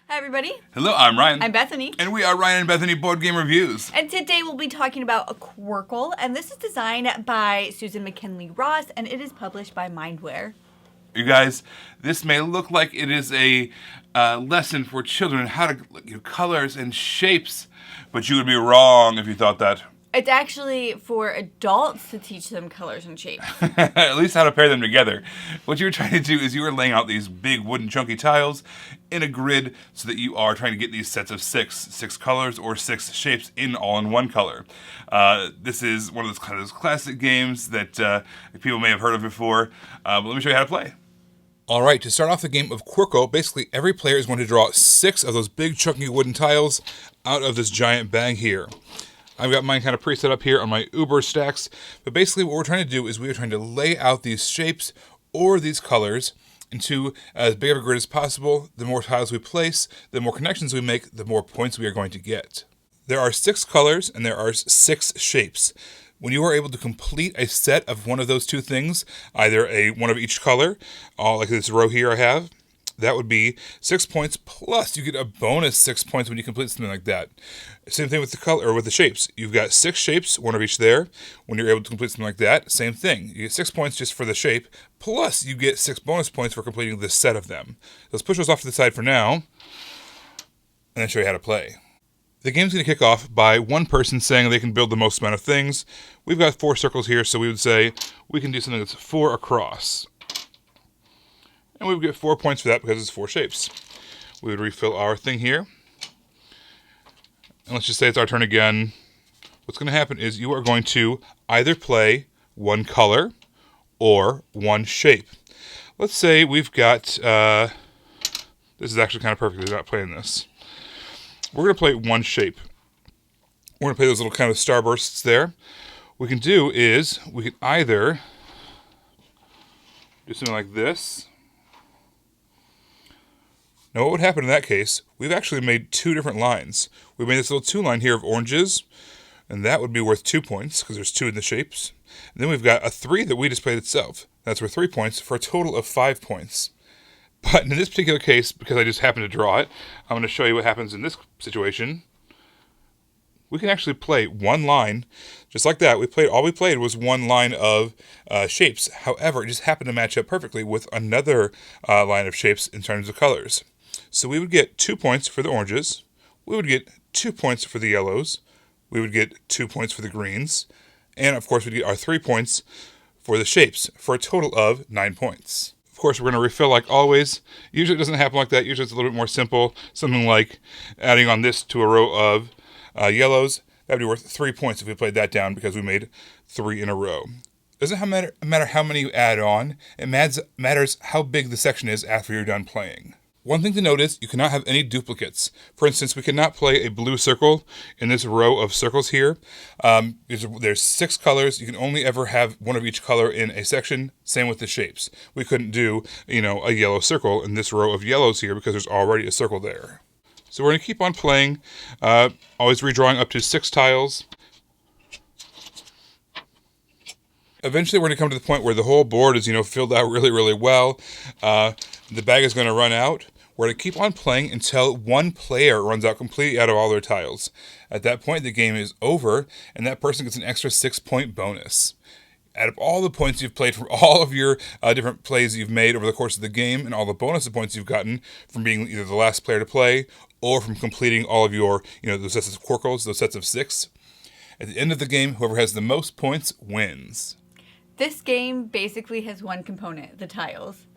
Hi, everybody. Hello, I'm Ryan. I'm Bethany. And we are Ryan and Bethany Board Game Reviews. And today we'll be talking about a Qwirkle, and this is designed by Susan McKinley-Ross, and it is published by Mindware. You guys, this may look like it is a lesson for children on how to colors and shapes, but you would be wrong if you thought that. It's actually for adults to teach them colors and shapes. At least how to pair them together. What you were trying to do is you were laying out these big wooden chunky tiles in a grid so that you are trying to get these sets of six colors or six shapes all in one color. This is one of those kind of classic games that people may have heard of before, but let me show you how to play. All right, to start off the game of Qwirkle, basically every player is going to draw 6 of those big chunky wooden tiles out of this giant bag here. I've got mine kind of pre-set up here on my Uber stacks, but basically what we're trying to do is we're trying to lay out these shapes or these colors into as big of a grid as possible. The more tiles we place, the more connections we make, the more points we are going to get. There are 6 colors and there are 6 shapes. When you are able to complete a set of one of those two things, either one of each color, like this row here I have, that would be 6 points, plus you get a bonus 6 points when you complete something like that. Same thing with the color or with the shapes. You've got 6 shapes, one of each there. When you're able to complete something like that, same thing. You get 6 points just for the shape, plus you get 6 bonus points for completing this set of them. Let's push those off to the side for now, and then show you how to play. The game's going to kick off by one person saying they can build the most amount of things. We've got 4 circles here, so we would say we can do something that's 4 across. And we would get 4 points for that because it's 4 shapes. We would refill our thing here. And let's just say it's our turn again. What's going to happen is you are going to either play one color or one shape. Let's say we've got, this is actually kind of perfect, they're not playing this. We're going to play one shape. We're going to play those little kind of starbursts there. What we can do is we can either do something like this. Now what would happen in that case, we've actually made 2 different lines. We made this little 2 line here of oranges, and that would be worth 2 points because there's 2 in the shapes. And then we've got a 3 that we displayed itself. That's worth 3 points for a total of 5 points. But in this particular case, because I just happened to draw it, I'm going to show you what happens in this situation. We can actually play one line, just like that. All we played was one line of shapes. However, it just happened to match up perfectly with another line of shapes in terms of colors. So we would get 2 points for the oranges, we would get 2 points for the yellows, we would get 2 points for the greens, and of course we'd get our 3 points for the shapes, for a total of 9 points. Of course we're going to refill like always. Usually it doesn't happen like that, usually it's a little bit more simple, something like adding on this to a row of yellows. That would be worth 3 points if we played that down because we made 3 in a row. It doesn't matter how many you add on, it matters how big the section is after you're done playing. One thing to note is you cannot have any duplicates. For instance, we cannot play a blue circle in this row of circles here. There's 6 colors. You can only ever have one of each color in a section. Same with the shapes. We couldn't do, a yellow circle in this row of yellows here because there's already a circle there. So we're going to keep on playing, always redrawing up to 6 tiles. Eventually we're going to come to the point where the whole board is, filled out really, really well. The bag is going to run out. We're going to keep on playing until one player runs out completely out of all their tiles. At that point, the game is over, and that person gets an extra 6-point bonus. Out of all the points you've played from all of your different plays you've made over the course of the game, and all the bonus points you've gotten from being either the last player to play, or from completing all of your, those sets of Qwirkles, those sets of 6, at the end of the game, whoever has the most points wins. This game basically has one component, the tiles.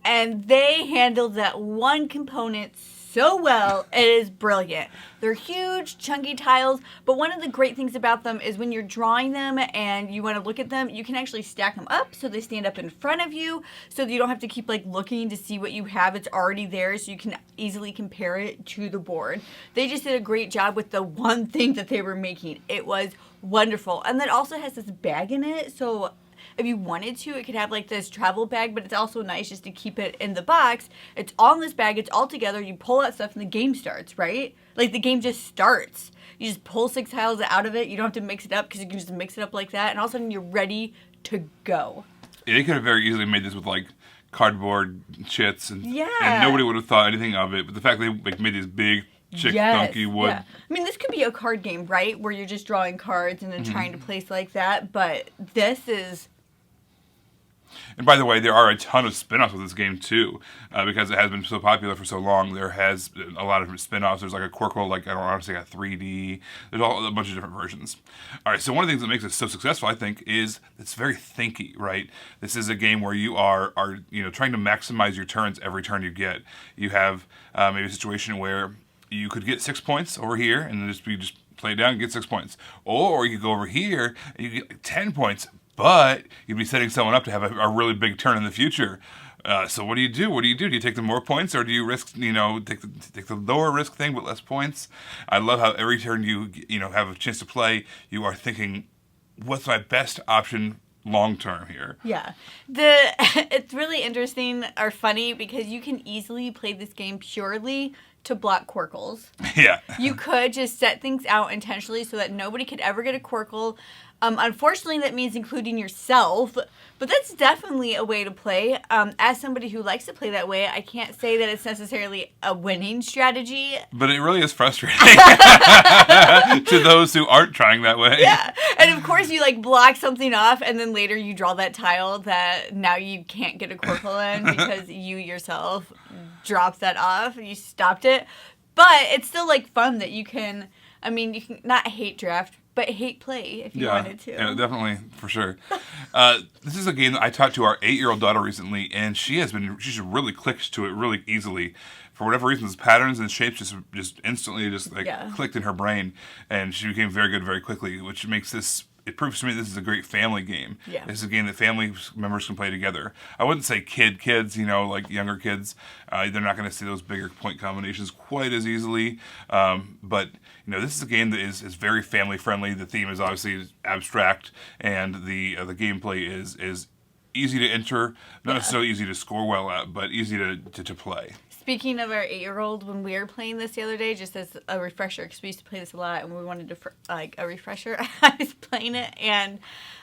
And they handled that one component so well, it is brilliant. They're huge, chunky tiles, but one of the great things about them is when you're drawing them and you want to look at them, you can actually stack them up so they stand up in front of you, so that you don't have to keep looking to see what you have. It's already there, so you can easily compare it to the board. They just did a great job with the one thing that they were making. It was wonderful. And that also has this bag in it, so if you wanted to, it could have this travel bag, but it's also nice just to keep it in the box. It's all in this bag, it's all together, you pull that stuff and the game starts, right? The game just starts. You just pull 6 tiles out of it, you don't have to mix it up because you can just mix it up like that, and all of a sudden you're ready to go. Yeah, they could have very easily made this with cardboard chits, and Yeah. nobody would have thought anything of it. But the fact they like made these big chick donkey wood. Yeah. I mean, this could be a card game, right? Where you're just drawing cards and then trying to place like that. But this is... And by the way, there are a ton of spin-offs with this game too, because it has been so popular for so long. There has been a lot of different spin-offs. There's like a Qwirkle, like I don't want to say a 3D. There's a bunch of different versions. All right, so one of the things that makes it so successful, I think, is it's very thinky, right? This is a game where you are trying to maximize your turns every turn you get. You have maybe a situation where you could get 6 points over here, and then you just play it down and get 6 points, or you could go over here and you get like 10 points. But you'd be setting someone up to have a really big turn in the future. So what do you do? Do you take the more points, or do you risk, take the lower risk thing but less points? I love how every turn you have a chance to play, you are thinking, what's my best option long term here? Yeah. It's really interesting or funny because you can easily play this game purely to block Qwirkles. Yeah. You could just set things out intentionally so that nobody could ever get a Qwirkle. Unfortunately, that means including yourself, but that's definitely a way to play. As somebody who likes to play that way, I can't say that it's necessarily a winning strategy. But it really is frustrating to those who aren't trying that way. Yeah, and of course you block something off, and then later you draw that tile that now you can't get a Qwirkle in because you yourself dropped that off. You stopped it, but it's still fun that you can. I mean, you can not hate draft, but hate play if you wanted to. Yeah, definitely, for sure. This is a game that I taught to our 8-year-old daughter recently, and she's really clicked to it really easily. For whatever reason, the patterns and shapes just instantly clicked in her brain, and she became very good very quickly, which makes this... It proves to me this is a great family game. Yeah. This is a game that family members can play together. I wouldn't say kids, like younger kids. They're not going to see those bigger point combinations quite as easily. But, this is a game that is very family friendly. The theme is obviously abstract, and the gameplay is easy to enter, not necessarily easy to score well at, but easy to play. Speaking of our 8-year-old, when we were playing this the other day, just as a refresher, because we used to play this a lot, and we wanted to a refresher, I was playing it, and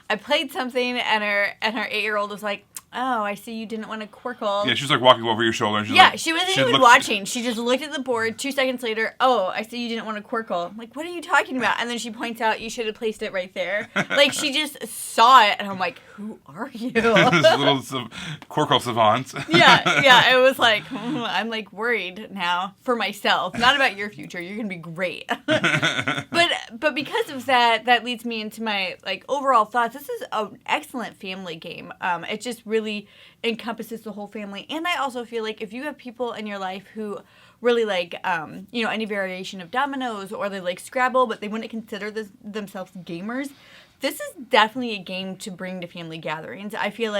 I played something, and our 8-year-old was like, "Oh, I see you didn't want a Qwirkle." Yeah, she was walking over your shoulder. And she wasn't even watching. She just looked at the board. 2 seconds later, "Oh, I see you didn't want a Qwirkle." I'm like, "What are you talking about?" And then she points out, "You should have placed it right there." She just saw it, and I'm like, "Who are you?" This little Qwirkle savants. Yeah. It was I'm worried now for myself, not about your future. You're gonna be great. but because of that leads me into my overall thoughts. This is an excellent family game. It just really encompasses the whole family, and I also feel like if you have people in your life who really any variation of dominoes, or they like Scrabble but they wouldn't consider themselves gamers, this is definitely a game to bring to family gatherings. I feel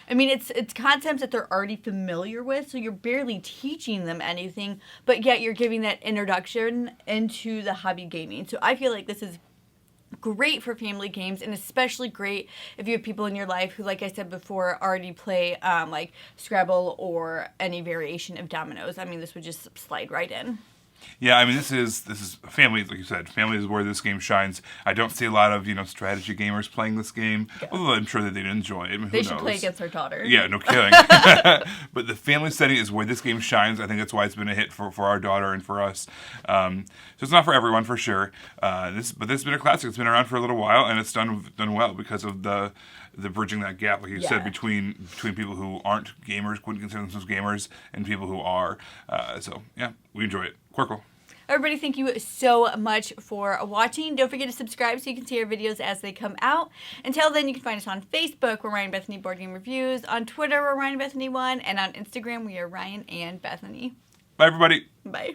it's concepts that they're already familiar with, so you're barely teaching them anything, but yet you're giving that introduction into the hobby gaming. So I feel like this is great for family games, and especially great if you have people in your life who, like I said before, already play Scrabble or any variation of dominoes. I mean, this would just slide right in. Yeah, I mean, this is family, like you said. Family is where this game shines. I don't see a lot of strategy gamers playing this game, although I'm sure that they'd enjoy it. I mean, they should play against our daughter. Yeah, no kidding. But the family setting is where this game shines. I think that's why it's been a hit for our daughter and for us. So it's not for everyone, for sure. But this has been a classic. It's been around for a little while, and it's done well because of the bridging that gap, like you said, between people who aren't gamers, wouldn't consider themselves gamers, and people who are. So yeah, we enjoy it. Qwirkle. Everybody, thank you so much for watching. Don't forget to subscribe so you can see our videos as they come out. Until then, you can find us on Facebook. We're Ryan Bethany Board Game Reviews. On Twitter, we're Ryan Bethany 1. And on Instagram, we are Ryan and Bethany. Bye, everybody. Bye.